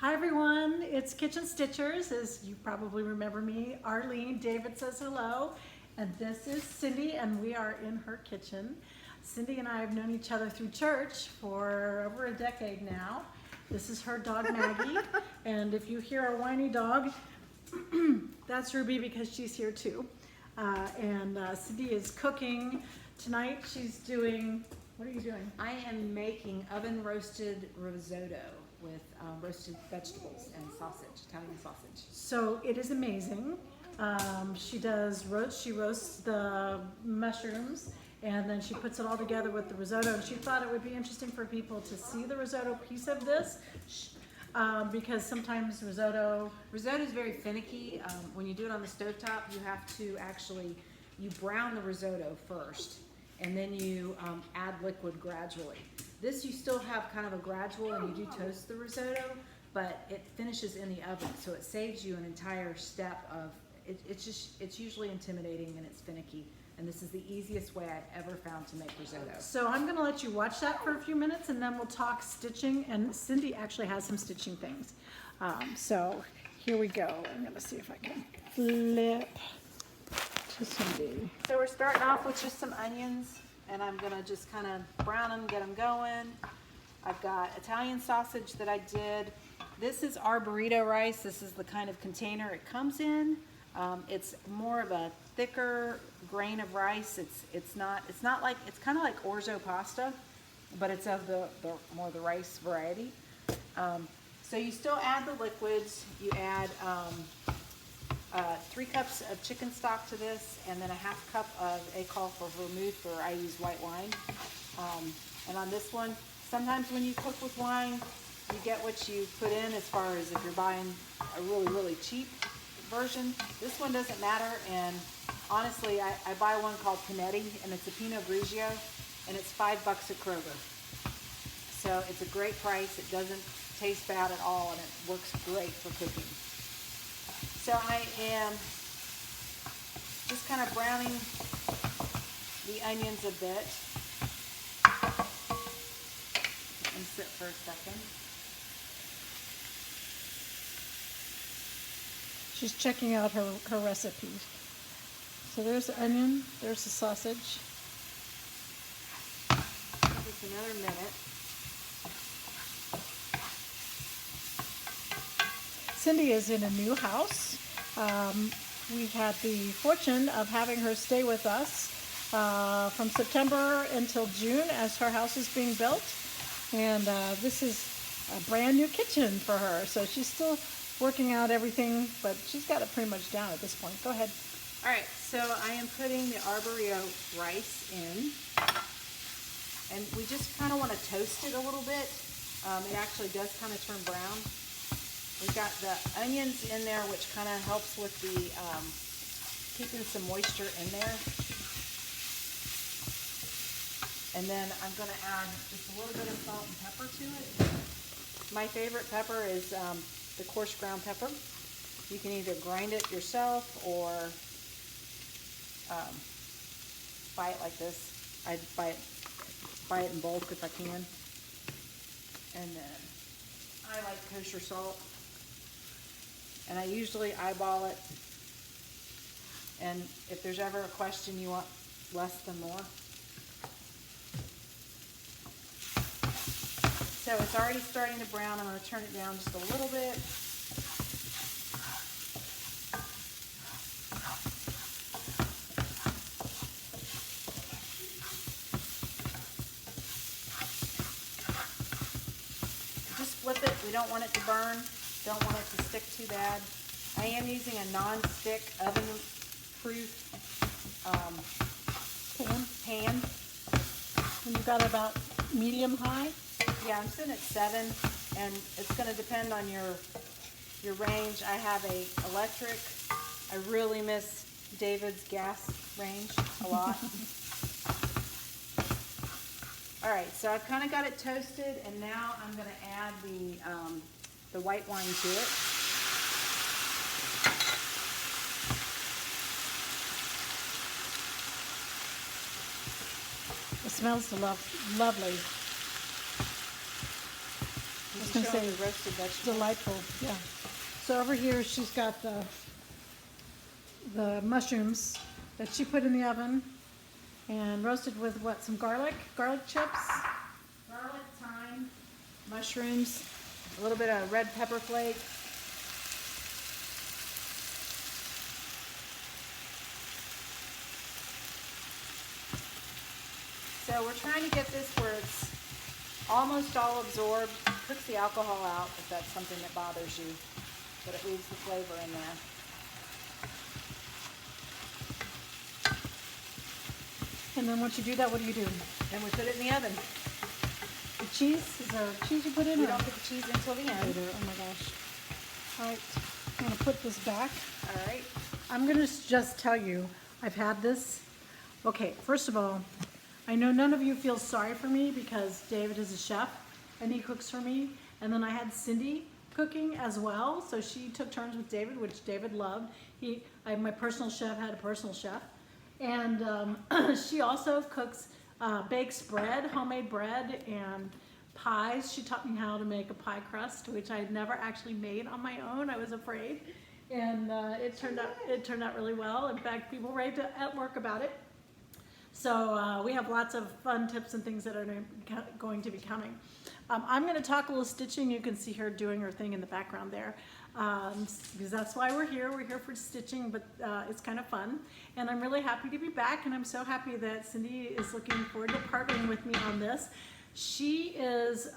Hi everyone, it's Kitchen Stitchers. As you probably remember me, Arline, David says hello, and this is Cindy, and we are in her kitchen. Cindy and I have known each other through church for over a decade now. This is her dog Maggie, and if you hear our whiny dog, that's Ruby because she's here too. Cindy is cooking. Tonight she's doing, what are you doing? I am making oven roasted risotto with roasted vegetables and sausage, Italian sausage. So it is amazing. She roasts the mushrooms and then she puts it all together with the risotto. And she thought it would be interesting for people to see the risotto piece of this because sometimes risotto is very finicky. When you do it on the stovetop, you have to you brown the risotto first and then you add liquid gradually. This you still have kind of a gradual and you do toast the risotto, but it finishes in the oven, so it saves you an entire step of, it's usually intimidating and it's finicky, and this is the easiest way I've ever found to make risotto. So I'm gonna let you watch that for a few minutes and then we'll talk stitching, and Cindy actually has some stitching things. So here we go. I'm gonna see if I can flip to Cindy. So we're starting off with just some onions, and I'm gonna just kind of brown them, get them going. I've got Italian sausage that I did. This is our burrito rice. This is the kind of container it comes in. It's more of a thicker grain of rice. It's kind of like orzo pasta, but it's of the more the rice variety. So you still add the liquids. You add 3 cups of chicken stock to this, and then a ½ cup of a call for vermouth, or I use white wine. And on this one, sometimes when you cook with wine, you get what you put in as far as if you're buying a really, really cheap version. This one doesn't matter, and honestly, I buy one called Panetti, and it's a Pinot Grigio, and it's $5 at Kroger. So it's a great price. It doesn't taste bad at all, and it works great for cooking. So I am just kind of browning the onions a bit. And sit for a second. She's checking out her recipe. So there's the onion, there's the sausage. Just another minute. Cindy is in a new house. We've had the fortune of having her stay with us from September until June as her house is being built. And this is a brand new kitchen for her. So she's still working out everything, but she's got it pretty much down at this point. Go ahead. All right, so I am putting the arborio rice in. And we just kind of want to toast it a little bit. It actually does kind of turn brown. We've got the onions in there, which kind of helps with the keeping some moisture in there. And then I'm going to add just a little bit of salt and pepper to it. My favorite pepper is the coarse ground pepper. You can either grind it yourself or buy it like this. I buy it in bulk if I can. And then I like kosher salt. And I usually eyeball it, and if there's ever a question you want less than more. So it's already starting to brown. I'm going to turn it down just a little bit. Just flip it. We don't want it to burn. Don't want it to stick too bad. I am using a non-stick oven-proof pan. And you got about medium high? Yeah, I'm sitting at 7, and it's going to depend on your range. I have a electric. I really miss David's gas range a lot. All right, so I've kind of got it toasted, and now I'm going to add the white wine to it. It smells lovely. You was gonna Showing say, the roasted vegetables. delightful, yeah. So over here, she's got the mushrooms that she put in the oven and roasted with what, some garlic chips? Garlic, thyme, Mushrooms, a little bit of red pepper flake. So we're trying to get this where it's almost all absorbed. Cooks the alcohol out if that's something that bothers you, but it leaves the flavor in there. and then once you do that, what do you do? Then we put it in the oven. The cheese, is there cheese you put in? We or- don't put the cheese until the end. Later, oh my gosh. All right, I'm gonna put this back. All right. I'm gonna just tell you, I've had this. Okay, first of all, I know none of you feel sorry for me because David is a chef and he cooks for me. And then I had Cindy cooking as well, so she took turns with David, which David loved. My personal chef had a personal chef. And she also cooks, bakes bread, homemade bread, and pies. She taught me how to make a pie crust, which I had never actually made on my own. I was afraid. And it turned out really well. In fact, people raved at work about it. So we have lots of fun tips and things that are going to be coming. I'm going to talk a little stitching. You can see her doing her thing in the background there, because that's why we're here. We're here for stitching, but it's kind of fun. And I'm really happy to be back, and I'm so happy that Cindy is looking forward to partnering with me on this. She is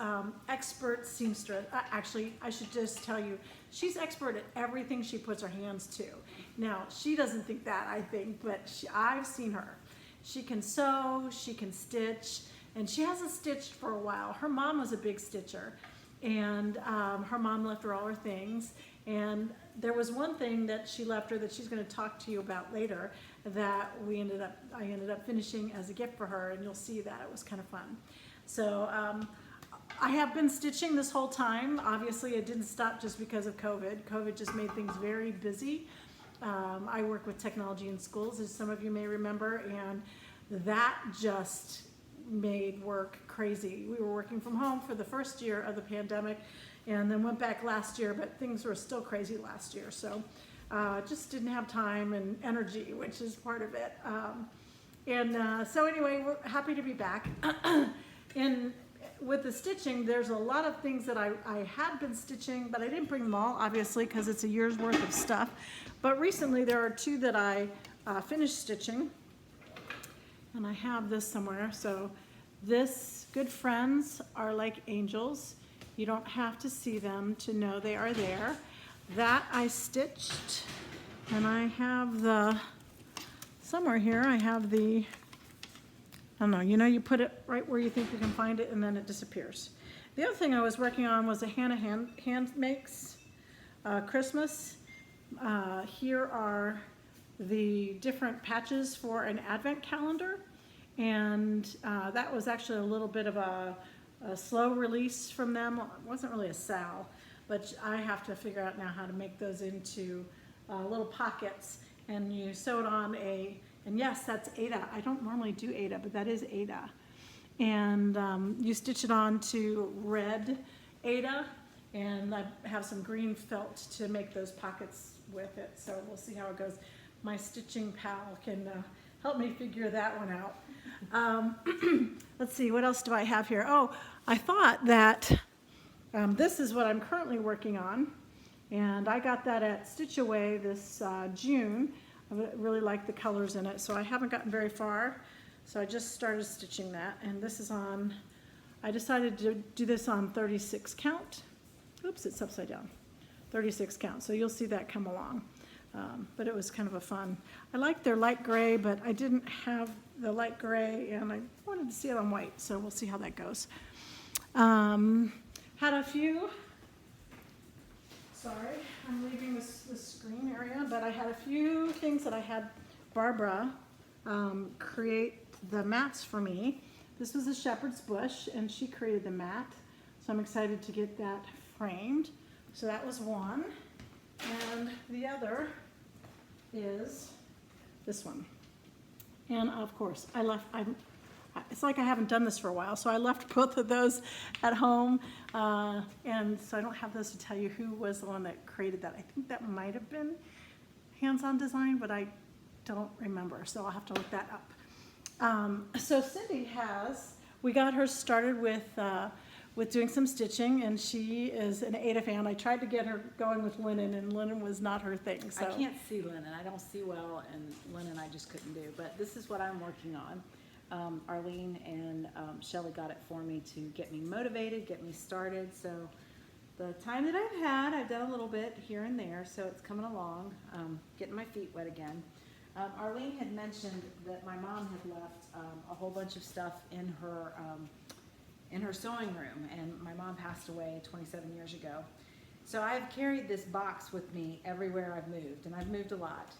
expert seamstress. Actually, I should just tell you, she's expert at everything she puts her hands to. Now, she doesn't think that, I think, but I've seen her. She can sew, she can stitch, and she hasn't stitched for a while. Her mom was a big stitcher, and her mom left her all her things. And there was one thing that she left her that she's going to talk to you about later that I ended up finishing as a gift for her, and you'll see that it was kind of fun. So I have been stitching this whole time. Obviously, it didn't stop just because of COVID. COVID just made things very busy. I work with technology in schools, as some of you may remember, and that just made work crazy. We were working from home for the first year of the pandemic and then went back last year, but things were still crazy last year. So just didn't have time and energy, which is part of it. So anyway, we're happy to be back. And with the stitching, there's a lot of things that I had been stitching, but I didn't bring them all, obviously, because it's a year's worth of stuff. But recently, there are two that I finished stitching, and I have this somewhere. So this, Good Friends Are Like Angels. You don't have to see them to know they are there. That I stitched, and I have somewhere here, I have I don't know, you put it right where you think you can find it, and then it disappears. The other thing I was working on was a Hannah hand makes Christmas. Here are the different patches for an advent calendar, and that was actually a little bit of a slow release from them. It wasn't really a sal, but I have to figure out now how to make those into little pockets, and you sew it on and yes, that's Aida. I don't normally do Aida, but that is Aida. And you stitch it on to red Aida, and I have some green felt to make those pockets with it. So we'll see how it goes. My stitching pal can help me figure that one out. Let's see, what else do I have here? Oh, I thought that this is what I'm currently working on, and I got that at Stitch Away this June. I really like the colors in it, so I haven't gotten very far. So I just started stitching that, and this is I decided to do this on 36 count. Oops, it's upside down. 36 count, so you'll see that come along. But it was kind of a fun. I like their light gray, but I didn't have the light gray, and I wanted to see it on white, so we'll see how that goes. Had a few. Sorry, I'm leaving this screen area, but I had a few things that I had Barbara create the mats for me. This was a shepherd's bush, and she created the mat, so I'm excited to get that framed. So that was one, and the other is this one. And of course, I it's like I haven't done this for a while, so I left both of those at home. And so I don't have those to tell you who was the one that created that. I think that might have been Hands-On Design, but I don't remember, so I'll have to look that up. So Cindy we got her started with doing some stitching, and she is an Ada fan. I tried to get her going with linen, and linen was not her thing. So I can't see linen. I don't see well, and linen I just couldn't do. But this is what I'm working on. Arline and Shelly got it for me to get me motivated, get me started. So the time that I've had, I've done a little bit here and there, so it's coming along, getting my feet wet again. Arline had mentioned that my mom had left a whole bunch of stuff in her sewing room, and my mom passed away 27 years ago. So I've carried this box with me everywhere I've moved, and I've moved a lot.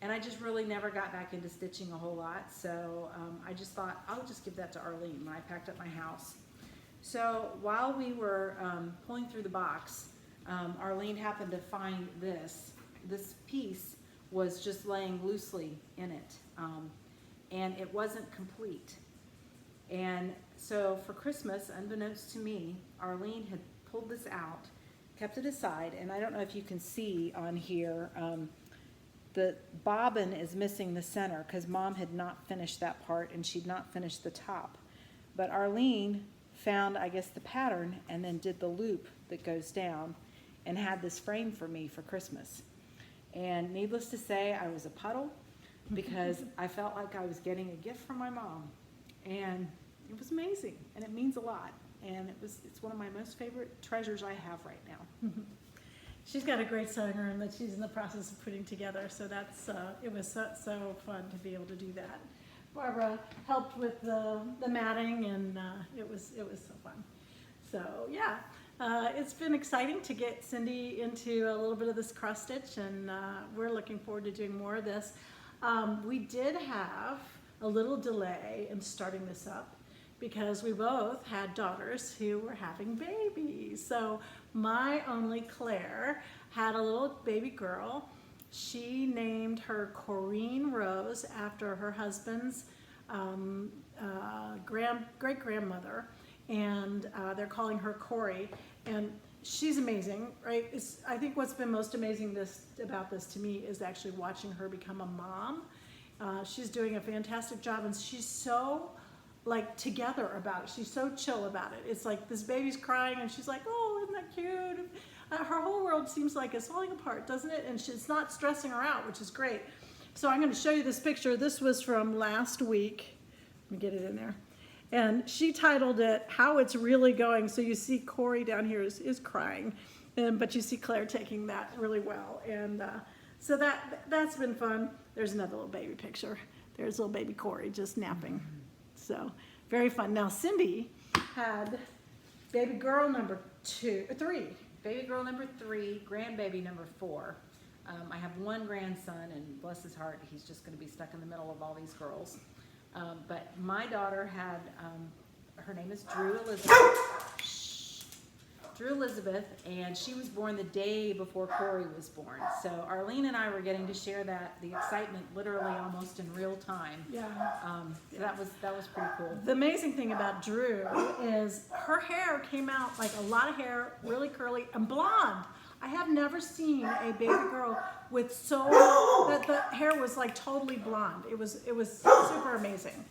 And I just really never got back into stitching a whole lot, so I just thought I'll just give that to Arline when I packed up my house. So while we were pulling through the box, Arline happened to find this. This piece was just laying loosely in it, and it wasn't complete. And so for Christmas, unbeknownst to me, Arline had pulled this out, kept it aside, and I don't know if you can see on here, the bobbin is missing the center because Mom had not finished that part and she'd not finished the top. But Arline found, I guess, the pattern and then did the loop that goes down and had this frame for me for Christmas. And needless to say, I was a puddle because I felt like I was getting a gift from my mom. And it was amazing, and it means a lot. And it's one of my most favorite treasures I have right now. she's got a great sewing room that she's in the process of putting together, so it was so fun to be able to do that. Barbara helped with the matting, and it was so fun. So yeah, it's been exciting to get Cindy into a little bit of this cross stitch, and we're looking forward to doing more of this. We did have a little delay in starting this up because we both had daughters who were having babies. So my only Claire had a little baby girl. She named her Corrine Rose after her husband's great-grandmother, and they're calling her Corey, and she's amazing, right? I think what's been most amazing about this to me is actually watching her become a mom. She's doing a fantastic job, and she's so together about it. She's so chill about it. It's like this baby's crying, and she's like, "Oh, isn't that cute?" Her whole world seems like it's falling apart, doesn't it? And she's not stressing her out, which is great. So I'm going to show you this picture. This was from last week. Let me get it in there. And she titled it, "How It's Really Going." So you see Corey down here is crying, but you see Claire taking that really well. And so that's been fun. There's another little baby picture. There's little baby Corey just napping. So very fun. Now Cindy had baby girl number 3. Baby girl number 3, grandbaby number 4. I have one grandson, and bless his heart, he's just going to be stuck in the middle of all these girls. But my daughter had, her name is Drew Elizabeth, and she was born the day before Corey was born. So Arline and I were getting to share the excitement literally almost in real time. Yeah. So that was pretty cool. The amazing thing about Drew is her hair came out like a lot of hair, really curly and blonde. I have never seen a baby girl with that the hair was like totally blonde. It was super amazing.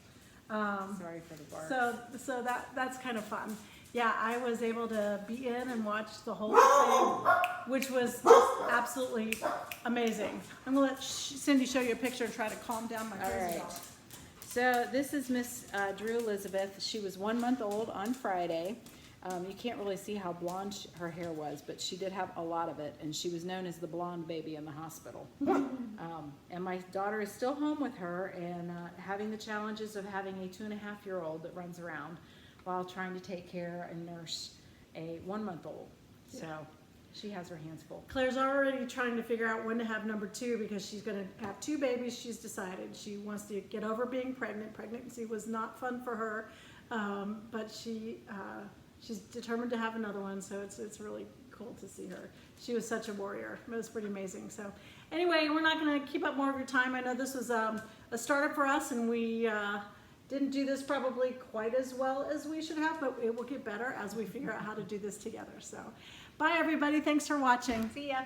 Sorry for the bark. So that's kind of fun. Yeah, I was able to be in and watch the whole thing, which was just absolutely amazing. I'm gonna let Cindy show you a picture and try to calm down my crazy dog. So this is Miss Drew Elizabeth. She was 1 month old on Friday. You can't really see how blonde her hair was, but she did have a lot of it, and she was known as the blonde baby in the hospital. And my daughter is still home with her and having the challenges of having a 2.5-year-old that runs around while trying to take care and nurse a 1-month-old. So she has her hands full. Claire's already trying to figure out when to have number 2 because she's going to have 2 babies. She's decided she wants to get over being pregnant. Pregnancy was not fun for her, but she's determined to have another one. So it's really cool to see her. She was such a warrior. It was pretty amazing. So anyway, we're not going to keep up more of your time. I know this was a startup for us, and we Didn't do this probably quite as well as we should have, but it will get better as we figure out how to do this together. So, bye everybody. Thanks for watching. See ya.